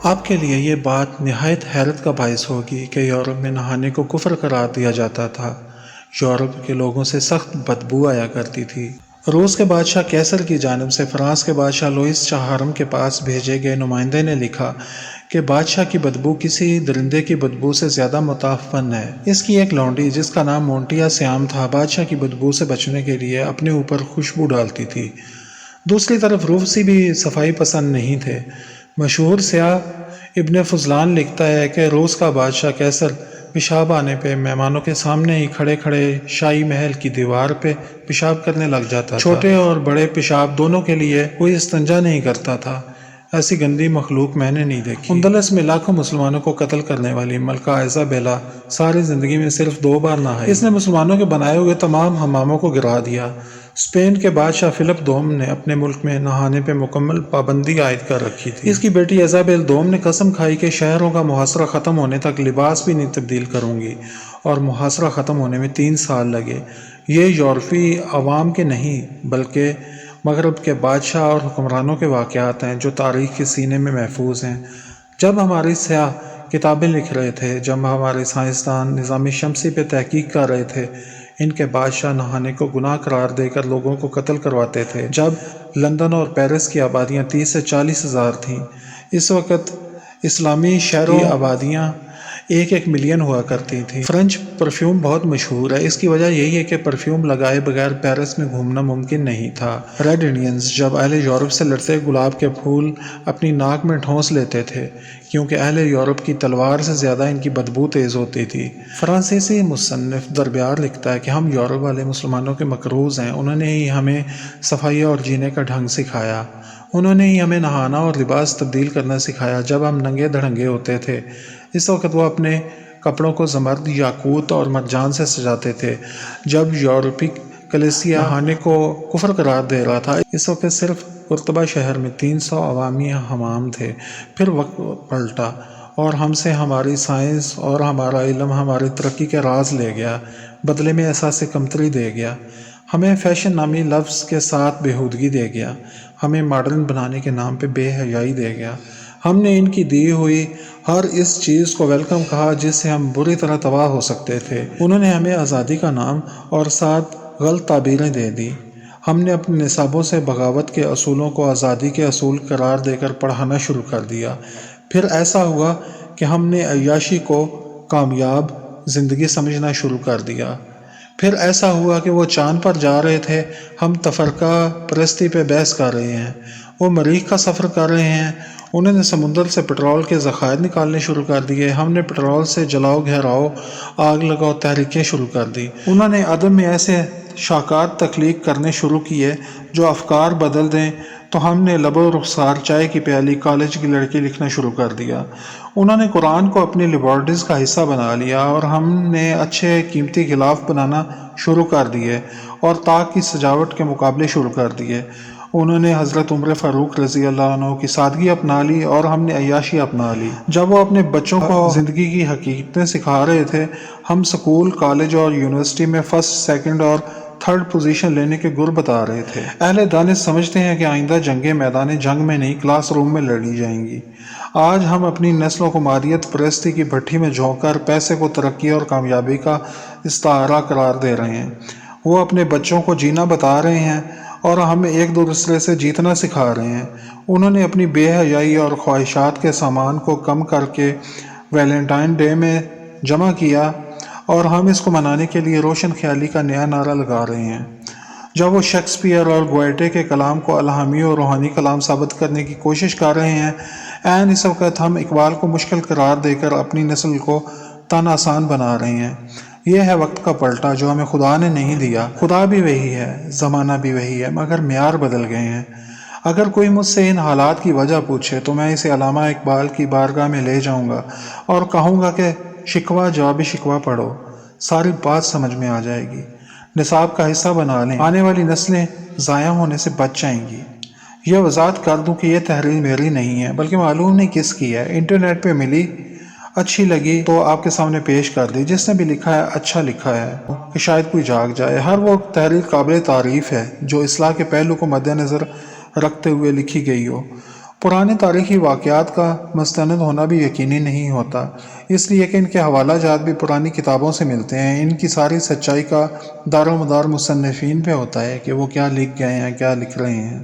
آپ کے لیے یہ بات نہایت حیرت کا باعث ہوگی کہ یورپ میں نہانے کو کفر قرار دیا جاتا تھا۔ یورپ کے لوگوں سے سخت بدبو آیا کرتی تھی۔ روس کے بادشاہ کیسر کی جانب سے فرانس کے بادشاہ لوئس چہارم کے پاس بھیجے گئے نمائندے نے لکھا کہ بادشاہ کی بدبو کسی درندے کی بدبو سے زیادہ متعفن ہے۔ اس کی ایک لونڈی جس کا نام مونٹیا سیام تھا بادشاہ کی بدبو سے بچنے کے لیے اپنے اوپر خوشبو ڈالتی تھی۔ دوسری طرف روسی بھی صفائی پسند نہیں تھے۔ مشہور سیاح ابن فضلان لکھتا ہے کہ روس کا بادشاہ کیسر پیشاب آنے پہ مہمانوں کے سامنے ہی کھڑے کھڑے شاہی محل کی دیوار پہ پیشاب کرنے لگ جاتا تھا۔ چھوٹے اور بڑے پیشاب دونوں کے لیے کوئی استنجا نہیں کرتا تھا۔ ایسی گندی مخلوق میں نے نہیں دیکھی۔ اندلس میں لاکھوں مسلمانوں کو قتل کرنے والی ملکہ ایزابیلا ساری زندگی میں صرف 2 بار نہائی۔ اس نے مسلمانوں کے بنائے ہوئے تمام حماموں کو گرا دیا۔ اسپین کے بادشاہ فلپ دوم نے اپنے ملک میں نہانے پہ مکمل پابندی عائد کر رکھی تھی۔ اس کی بیٹی ایزابیل دوم نے قسم کھائی کہ شہروں کا محاصرہ ختم ہونے تک لباس بھی نہیں تبدیل کروں گی، اور محاصرہ ختم ہونے میں 3 سال لگے۔ یہ یورپی عوام کے نہیں بلکہ مغرب کے بادشاہ اور حکمرانوں کے واقعات ہیں جو تاریخ کے سینے میں محفوظ ہیں۔ جب ہمارے سیاح کتابیں لکھ رہے تھے، جب ہمارے سائنسدان نظام شمسی پہ تحقیق کر رہے تھے، ان کے بادشاہ نہانے کو گناہ قرار دے کر لوگوں کو قتل کرواتے تھے۔ جب لندن اور پیرس کی آبادیاں 30 سے 40 ہزار تھیں، اس وقت اسلامی شہروں کی آبادیاں 1 ملین ہوا کرتی تھیں۔ فرینچ پرفیوم بہت مشہور ہے۔ اس کی وجہ یہی ہے کہ پرفیوم لگائے بغیر پیرس میں گھومنا ممکن نہیں تھا۔ ریڈ انڈینز جب اہل یورپ سے لڑتے گلاب کے پھول اپنی ناک میں ٹھونس لیتے تھے کیونکہ اہل یورپ کی تلوار سے زیادہ ان کی بدبو تیز ہوتی تھی۔ فرانسیسی مصنف دربیار لکھتا ہے کہ ہم یورپ والے مسلمانوں کے مقروض ہیں۔ انہوں نے ہی ہمیں صفائی اور جینے کا ڈھنگ سکھایا۔ انہوں نے ہی ہمیں نہانا اور لباس تبدیل کرنا سکھایا۔ جب ہم ننگے دھڑنگے ہوتے تھے اس وقت وہ اپنے کپڑوں کو زمرد، یاقوت اور مرجان سے سجاتے تھے۔ جب یورپی کلیسیا نہانے کو کفر قرار دے رہا تھا اس وقت صرف قرطبہ شہر میں 300 عوامی حمام تھے۔ پھر وقت پلٹا اور ہم سے ہماری سائنس اور ہمارا علم ہماری ترقی کے راز لے گیا، بدلے میں احساس کمتری دے گیا، ہمیں فیشن نامی لفظ کے ساتھ بےہودگی دے گیا، ہمیں ماڈرن بنانے کے نام پہ بے حیائی دے گیا۔ ہم نے ان کی دی ہوئی ہر اس چیز کو ویلکم کہا جس سے ہم بری طرح تباہ ہو سکتے تھے۔ انہوں نے ہمیں آزادی کا نام اور ساتھ غلط تعبیریں دے دی۔ ہم نے اپنے نصابوں سے بغاوت کے اصولوں کو آزادی کے اصول قرار دے کر پڑھانا شروع کر دیا۔ پھر ایسا ہوا کہ ہم نے عیاشی کو کامیاب زندگی سمجھنا شروع کر دیا۔ پھر ایسا ہوا کہ وہ چاند پر جا رہے تھے، ہم تفرقہ پرستی پہ بحث کر رہے ہیں۔ وہ مریخ کا سفر کر رہے ہیں، انہوں نے سمندر سے پٹرول کے ذخائر نکالنے شروع کر دیے۔ ہم نے پٹرول سے جلاؤ، گہراؤ، آگ لگاؤ تحریکیں شروع کر دی۔ انہوں نے عدم میں ایسے شاکات تخلیق کرنے شروع کیے جو افکار بدل دیں، تو ہم نے لب و رخسار، چائے کی پیالی، کالج کی لڑکی لکھنا شروع کر دیا۔ انہوں نے قرآن کو اپنی لیبارٹریز کا حصہ بنا لیا اور ہم نے اچھے قیمتی غلاف بنانا شروع کر دیے اور طاق کی سجاوٹ کے مقابلے شروع کر دیے۔ انہوں نے حضرت عمر فاروق رضی اللہ عنہ کی سادگی اپنا لی اور ہم نے عیاشی اپنا لی۔ جب وہ اپنے بچوں کو زندگی کی حقیقتیں سکھا رہے تھے، ہم سکول، کالج اور یونیورسٹی میں فرسٹ، سیکنڈ اور تھرڈ پوزیشن لینے کے گر بتا رہے تھے۔ اہل دانش سمجھتے ہیں کہ آئندہ جنگیں میدان جنگ میں نہیں، کلاس روم میں لڑی جائیں گی۔ آج ہم اپنی نسلوں کو مادیت پرستی کی بھٹی میں جھونک کر پیسے کو ترقی اور کامیابی کا استعارہ قرار دے رہے ہیں۔ وہ اپنے بچوں کو جینا بتا رہے ہیں اور ہم ایک دوسرے سے جیتنا سکھا رہے ہیں۔ انہوں نے اپنی بے حیائی اور خواہشات کے سامان کو کم کر کے ویلنٹائن ڈے میں جمع کیا اور ہم اس کو منانے کے لیے روشن خیالی کا نیا نعرہ لگا رہے ہیں۔ جب وہ شیکسپیئر اور گوئٹے کے کلام کو الہامی اور روحانی کلام ثابت کرنے کی کوشش کر رہے ہیں، عین اس وقت ہم اقبال کو مشکل قرار دے کر اپنی نسل کو تن آسان بنا رہے ہیں۔ یہ ہے وقت کا پلٹا جو ہمیں خدا نے نہیں دیا۔ خدا بھی وہی ہے، زمانہ بھی وہی ہے، مگر معیار بدل گئے ہیں۔ اگر کوئی مجھ سے ان حالات کی وجہ پوچھے تو میں اسے علامہ اقبال کی بارگاہ میں لے جاؤں گا اور کہوں گا کہ شکوہ جواب شکوہ پڑھو، ساری بات سمجھ میں آ جائے گی۔ نصاب کا حصہ بنا لیں، آنے والی نسلیں ضائع ہونے سے بچ جائیں گی۔ یہ وضاحت کر دوں کہ یہ تحریر میری نہیں ہے بلکہ معلوم نہیں کس کی ہے، انٹرنیٹ پہ ملی، اچھی لگی تو آپ کے سامنے پیش کر دی۔ جس نے بھی لکھا ہے اچھا لکھا ہے کہ شاید کوئی جاگ جائے۔ ہر وہ تحریر قابل تعریف ہے جو اصلاح کے پہلو کو مد نظر رکھتے ہوئے لکھی گئی ہو۔ پرانے تاریخی واقعات کا مستند ہونا بھی یقینی نہیں ہوتا، اس لیے کہ ان کے حوالہ جات بھی پرانی کتابوں سے ملتے ہیں۔ ان کی ساری سچائی کا دار و مدار مصنفین پہ ہوتا ہے کہ وہ کیا لکھ گئے ہیں، کیا لکھ رہے ہیں۔